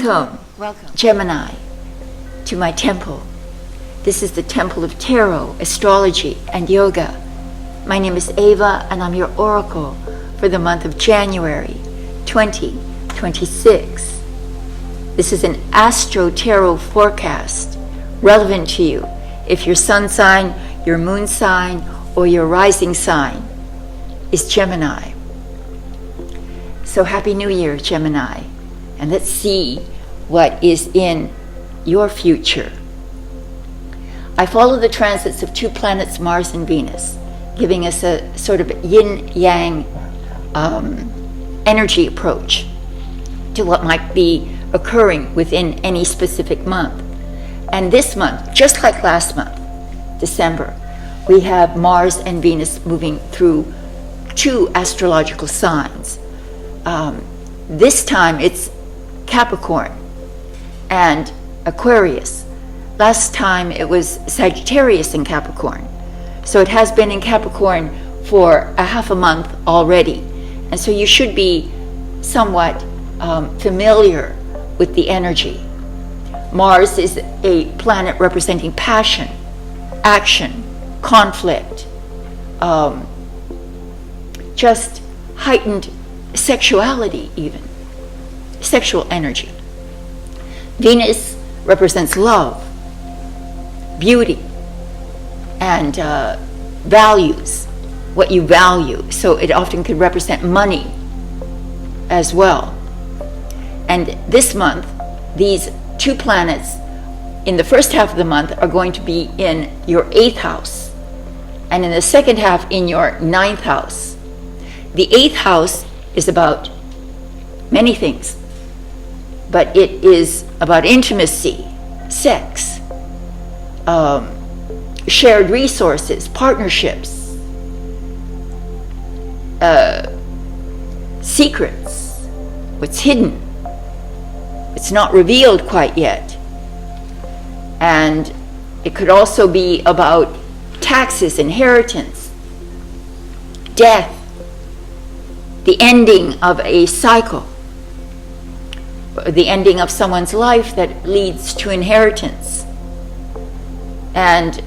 Welcome, Gemini, to my temple. This is the Temple of Tarot, Astrology, and Yoga. My name is Ava, and I'm your oracle for the month of January 2026. This is an Astro Tarot forecast relevant to you if your sun sign, your moon sign, or your rising sign is Gemini. So Happy New Year, Gemini, and let's see what is in your future. I follow the transits of two planets, Mars and Venus, giving us a sort of yin-yang energy approach to what might be occurring within any specific month. And this month, just like last month, December, we have Mars and Venus moving through two astrological signs. This time it's Capricorn and Aquarius. Last time it was Sagittarius and Capricorn. So it has been in Capricorn for a half a month already. And so you should be somewhat familiar with the energy. Mars is a planet representing passion, action, conflict, just heightened sexuality even, sexual energy. Venus represents love, beauty, and values, what you value. So it often could represent money as well. And this month, these two planets in the first half of the month are going to be in your 8th house, and in the second half in your 9th house. The 8th house is about many things, but it is about intimacy, sex, shared resources, partnerships, secrets, what's hidden, it's not revealed quite yet. And it could also be about taxes, inheritance, death, the ending of a cycle, the ending of someone's life that leads to inheritance. And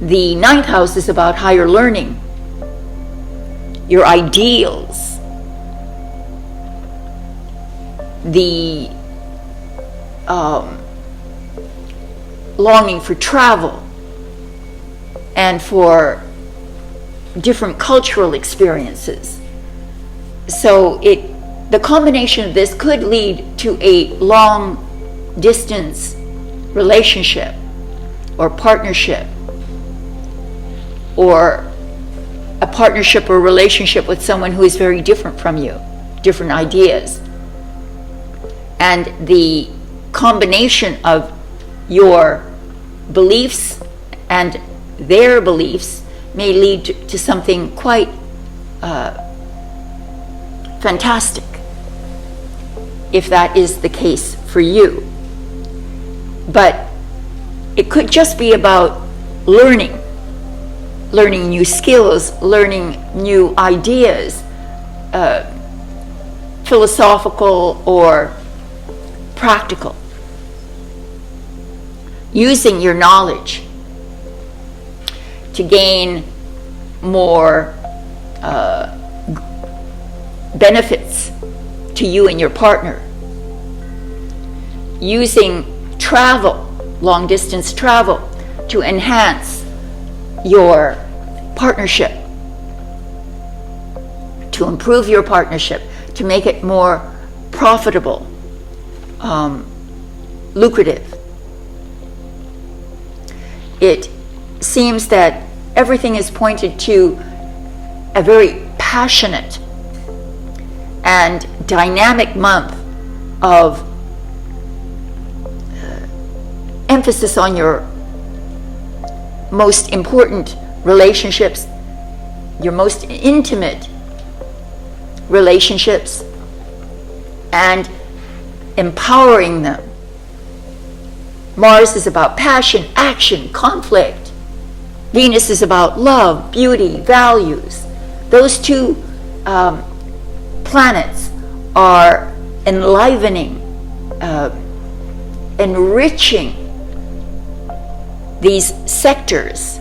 the 9th house is about higher learning, your ideals, the longing for travel and for different cultural experiences. So the combination of this could lead to a long distance relationship or partnership, or a partnership or relationship with someone who is very different from you, different ideas. And the combination of your beliefs and their beliefs may lead to something quite fantastic, if that is the case for you. But it could just be about learning new skills, learning new ideas, philosophical or practical, using your knowledge to gain more benefits to you and your partner, using travel, long distance travel, to enhance your partnership, to improve your partnership, to make it more profitable, lucrative. It seems that everything is pointed to a very passionate and dynamic month of emphasis on your most important relationships, your most intimate relationships, and empowering them. Mars is about passion, action, conflict. Venus is about love, beauty, values. Those two planets are enlivening, enriching these sectors.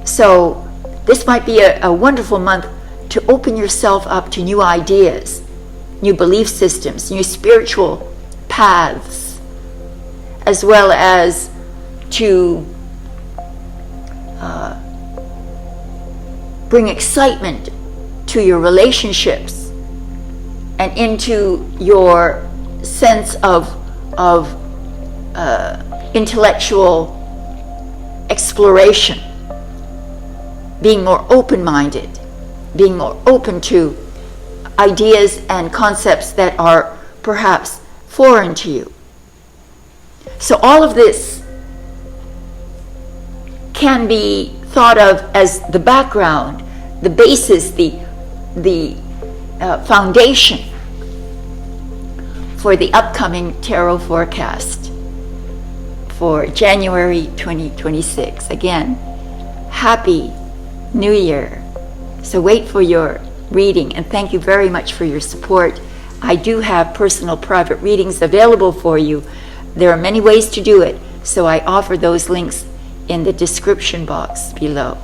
So this might be a wonderful month to open yourself up to new ideas, new belief systems, new spiritual paths, as well as to bring excitement to your relationships and into your sense of intellectual exploration, being more open-minded, being more open to ideas and concepts that are perhaps foreign to you. So all of this can be thought of as the background, the basis, the foundation for the upcoming tarot forecast for January 2026. Again, Happy New Year. So wait for your reading, and thank you very much for your support. I do have personal private readings available for you. There are many ways to do it, so I offer those links in the description box below.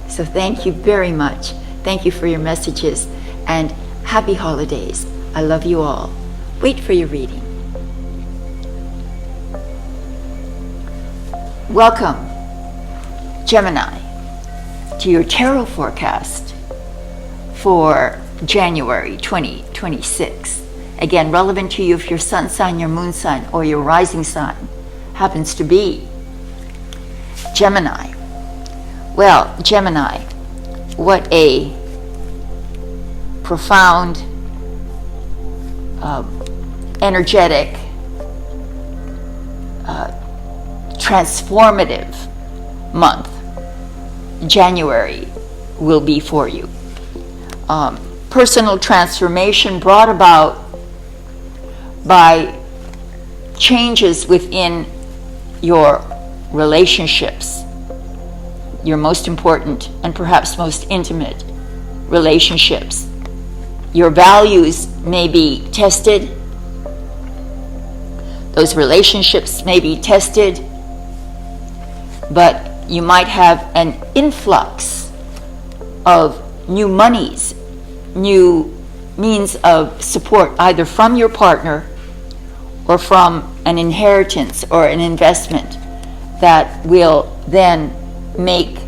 So thank you very much. Thank you for your messages, and happy holidays. I love you all. Wait for your reading. Welcome, Gemini, to your tarot forecast for January 2026. Again, relevant to you if your sun sign, your moon sign, or your rising sign happens to be Gemini. Well, Gemini, what a profound, energetic, transformative month January will be for you. Personal transformation brought about by changes within your relationships, your most important and perhaps most intimate relationships. Your values may be tested. Those relationships may be tested, but you might have an influx of new monies, new means of support, either from your partner or from an inheritance or an investment that will then make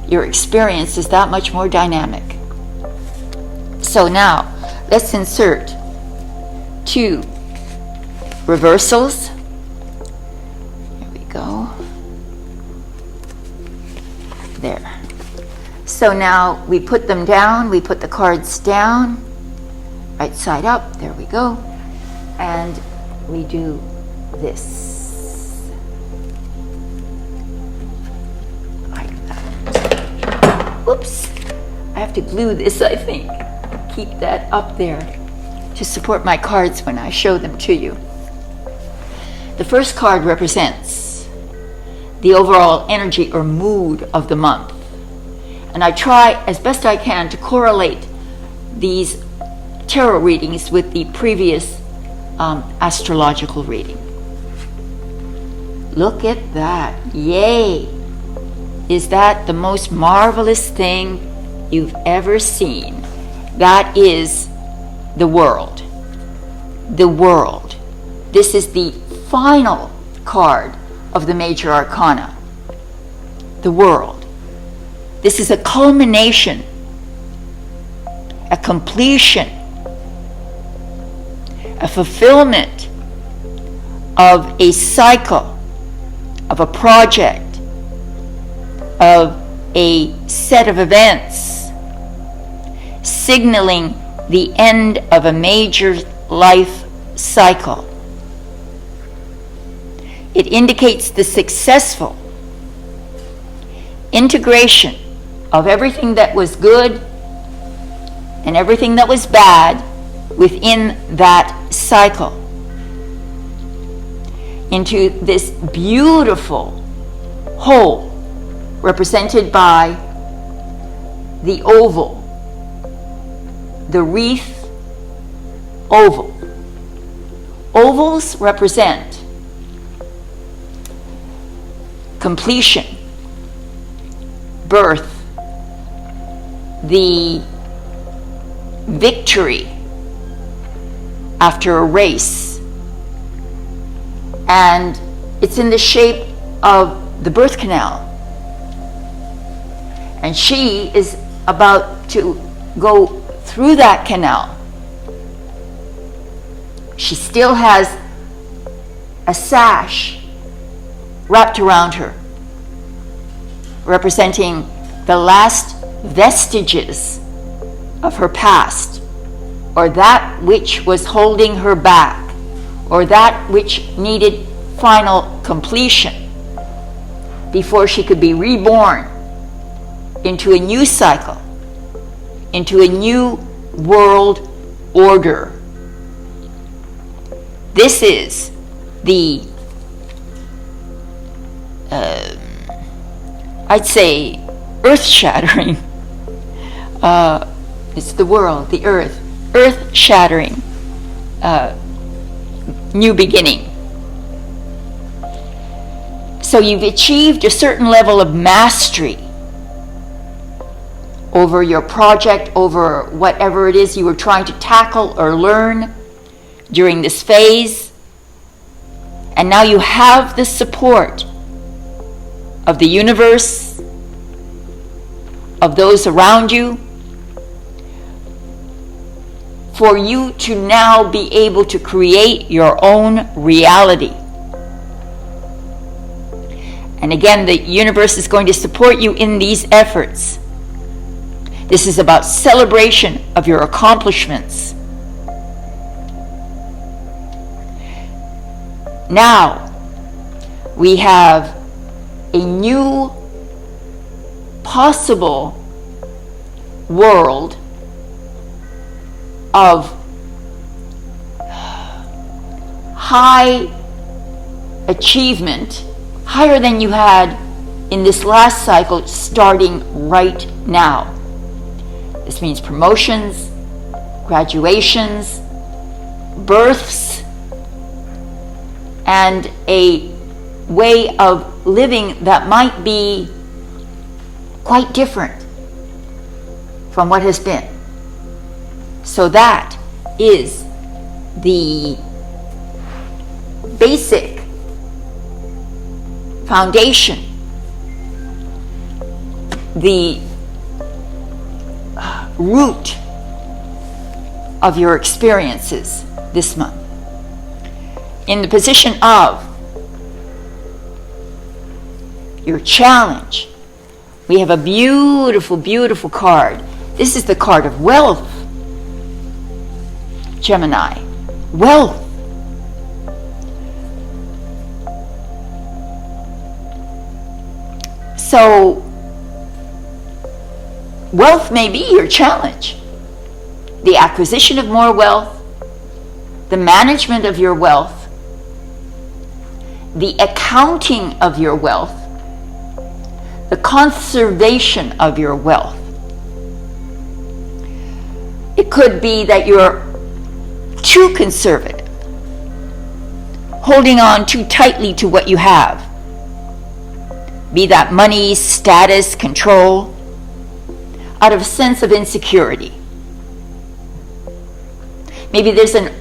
your experiences that much more dynamic. So now, let's insert 2 reversals. Here we go. There. So now we put them down, we put the cards down, right side up, there we go, and we do this. Like that. Whoops, I have to glue this, I think. Keep that up there to support my cards when I show them to you. The first card represents the overall energy or mood of the month. And I try as best I can to correlate these tarot readings with the previous astrological reading. Look at that. Yay! Is that the most marvelous thing you've ever seen? That is the world. The world. This is the final card of the major arcana. The world. This is a culmination, a completion, a fulfillment of a cycle, of a project, of a set of events, signaling the end of a major life cycle. It indicates the successful integration of everything that was good and everything that was bad within that cycle into this beautiful whole represented by the oval the wreath oval. Ovals represent completion, birth, the victory after a race, and it's in the shape of the birth canal. And she is about to go through that canal. She still has a sash wrapped around her, representing the last vestiges of her past, or that which was holding her back, or that which needed final completion before she could be reborn into a new cycle, into a new world order. This is the, I'd say, earth-shattering. It's the world, the earth-shattering new beginning. So you've achieved a certain level of mastery over your project, over whatever it is you were trying to tackle or learn during this phase. And now you have the support of the universe, of those around you, for you to now be able to create your own reality. And again, the universe is going to support you in these efforts. This is about celebration of your accomplishments. Now, we have a new possible world of high achievement, higher than you had in this last cycle, starting right now. This means promotions, graduations, births, and a way of living that might be quite different from what has been. So that is the basic foundation, the root of your experiences this month. In the position of your challenge, we have a beautiful, beautiful card. This is the card of wealth, Gemini. Wealth. So, wealth may be your challenge. The acquisition of more wealth, the management of your wealth, the accounting of your wealth, the conservation of your wealth. It could be that you're too conservative, holding on too tightly to what you have, be that money, status, control, out of a sense of insecurity. Maybe there's an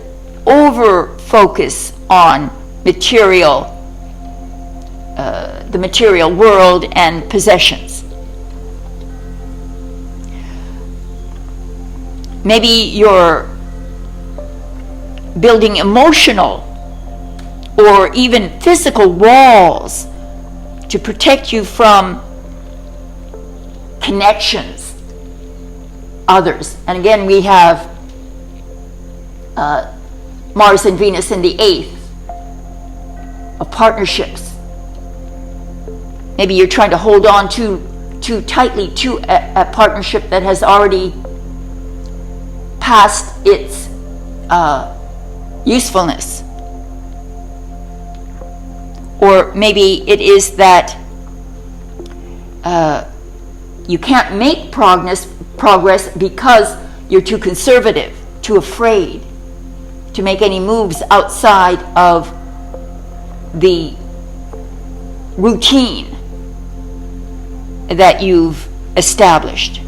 over focus on material, the material world and possessions. Maybe you're building emotional or even physical walls to protect you from connections, others. And again, we have Mars and Venus in the 8th of partnerships. Maybe you're trying to hold on too tightly to a partnership that has already passed its usefulness. Or maybe it is that you can't make progress because you're too conservative, too afraid to make any moves outside of the routine that you've established.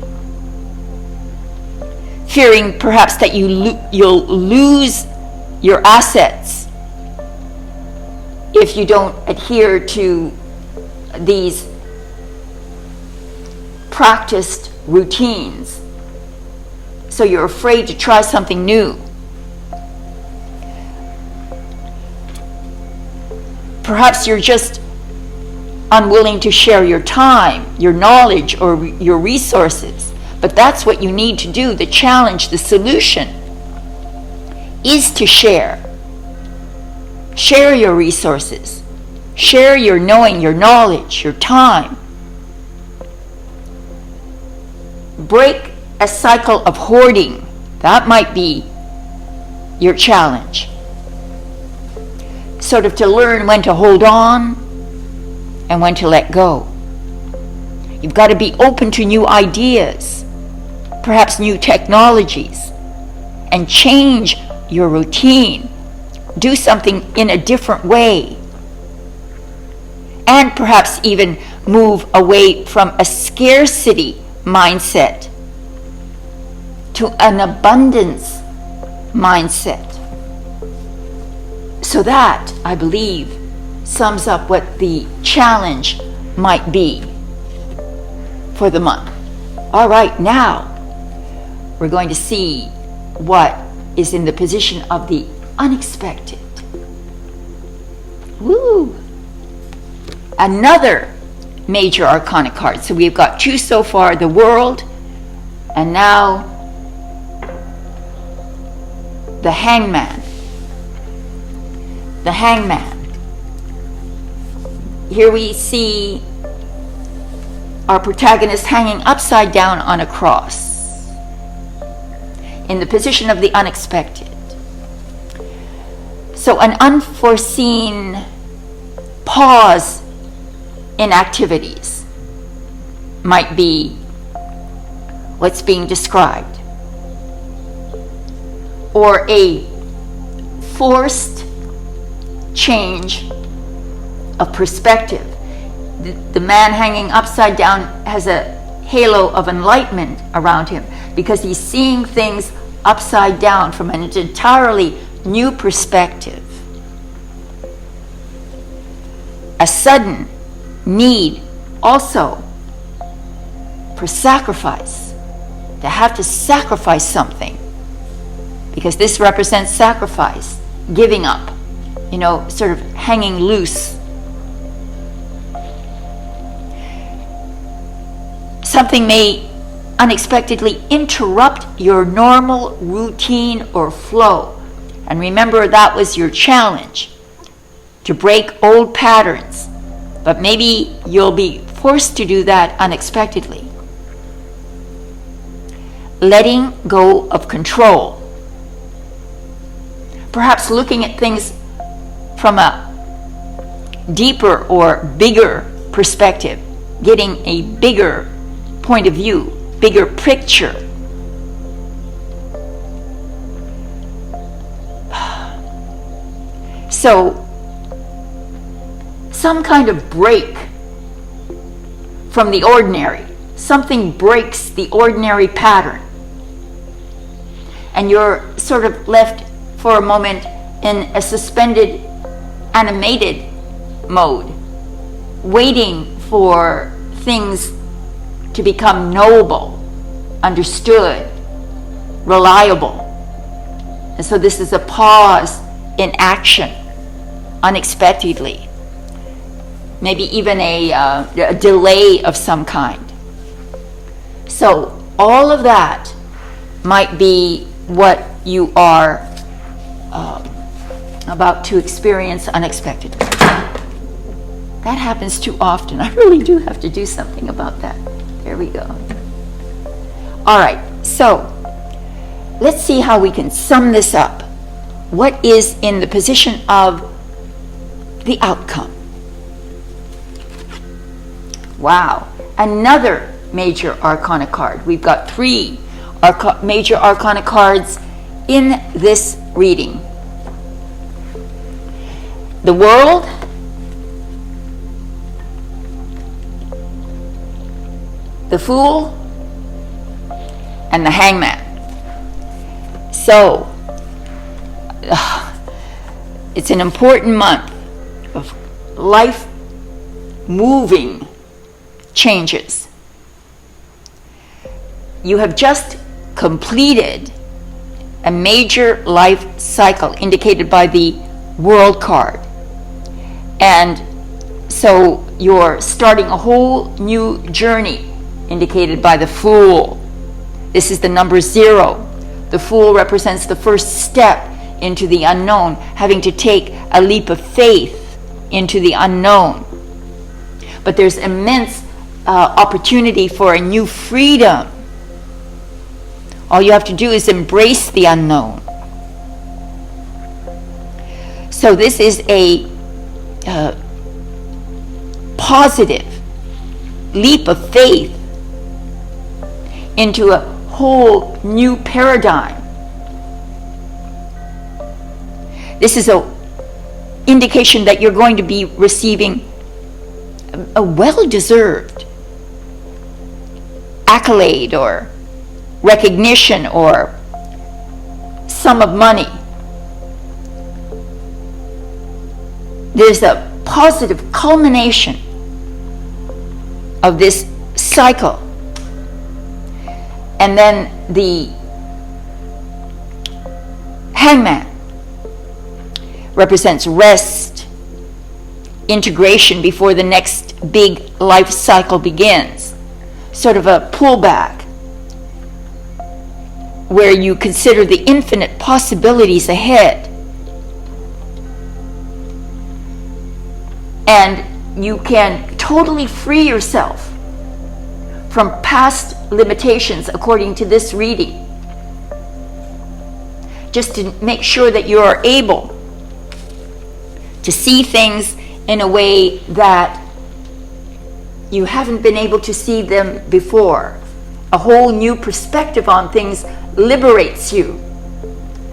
Fearing perhaps that you'll lose your assets if you don't adhere to these practiced routines. So you're afraid to try something new. Perhaps you're just unwilling to share your time, your knowledge, or your resources. But that's what you need to do. The challenge, the solution, is to share. Share your resources. Share your knowing, your knowledge, your time. Break a cycle of hoarding. That might be your challenge. Sort of to learn when to hold on and when to let go. You've got to be open to new ideas, perhaps new technologies, and change your routine. Do something in a different way. And perhaps even move away from a scarcity mindset to an abundance mindset. So that, I believe, sums up what the challenge might be for the month. All right, now we're going to see what is in the position of the unexpected. Woo! Another major arcana card. So we've got two so far, the World, and now the Hangman. The Hangman. Here we see our protagonist hanging upside down on a cross in the position of the unexpected. So an unforeseen pause in activities might be what's being described, or a forced change of perspective. The man hanging upside down has a halo of enlightenment around him because he's seeing things upside down from an entirely new perspective. A sudden need also for sacrifice, to have to sacrifice something, because this represents sacrifice, giving up, sort of hanging loose. Something may unexpectedly interrupt your normal routine or flow. And remember, that was your challenge, to break old patterns. But maybe you'll be forced to do that unexpectedly. Letting go of control. Perhaps looking at things from a deeper or bigger perspective, getting a bigger point of view, bigger picture. So, some kind of break from the ordinary. Something breaks the ordinary pattern. And you're sort of left for a moment in a suspended, animated mode, waiting for things to become knowable, understood, reliable. And so this is a pause in action, unexpectedly. Maybe even a delay of some kind. So all of that might be what you are about to experience unexpectedly. That happens too often. I really do have to do something about that. There we go. All right, so let's see how we can sum this up. What is in the position of the outcome? Wow, another major arcana card. We've got 3 major arcana cards in this reading. The World, the Fool, and the Hangman. So, it's an important month of life-moving changes. You have just completed a major life cycle indicated by the World card. And so you're starting a whole new journey indicated by the Fool. This is the number 0. The Fool represents the first step into the unknown, having to take a leap of faith into the unknown. But there's immense opportunity for a new freedom. All you have to do is embrace the unknown. So this is a positive leap of faith into a whole new paradigm. This is an indication that you're going to be receiving a well-deserved accolade or recognition or sum of money. There's a positive culmination of this cycle. And then the Hangman represents rest, integration before the next big life cycle begins. Sort of a pullback where you consider the infinite possibilities ahead. And you can totally free yourself from past limitations according to this reading. Just to make sure that you are able to see things in a way that you haven't been able to see them before. A whole new perspective on things liberates you,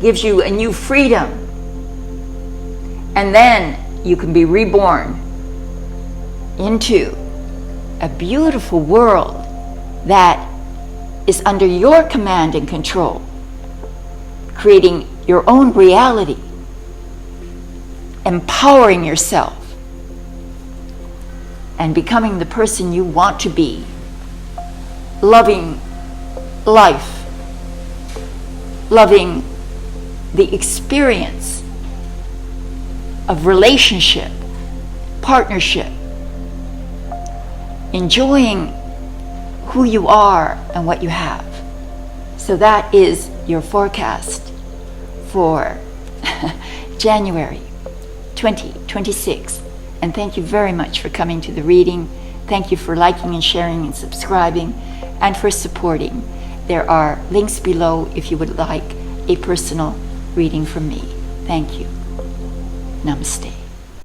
gives you a new freedom. And then you can be reborn into a beautiful world that is under your command and control, creating your own reality, empowering yourself, and becoming the person you want to be, loving life, loving the experience of relationship, partnership, enjoying who you are and what you have. So that is your forecast for January 2026. And thank you very much for coming to the reading. Thank you for liking and sharing and subscribing and for supporting. There are links below if you would like a personal reading from me. Thank you. Namaste.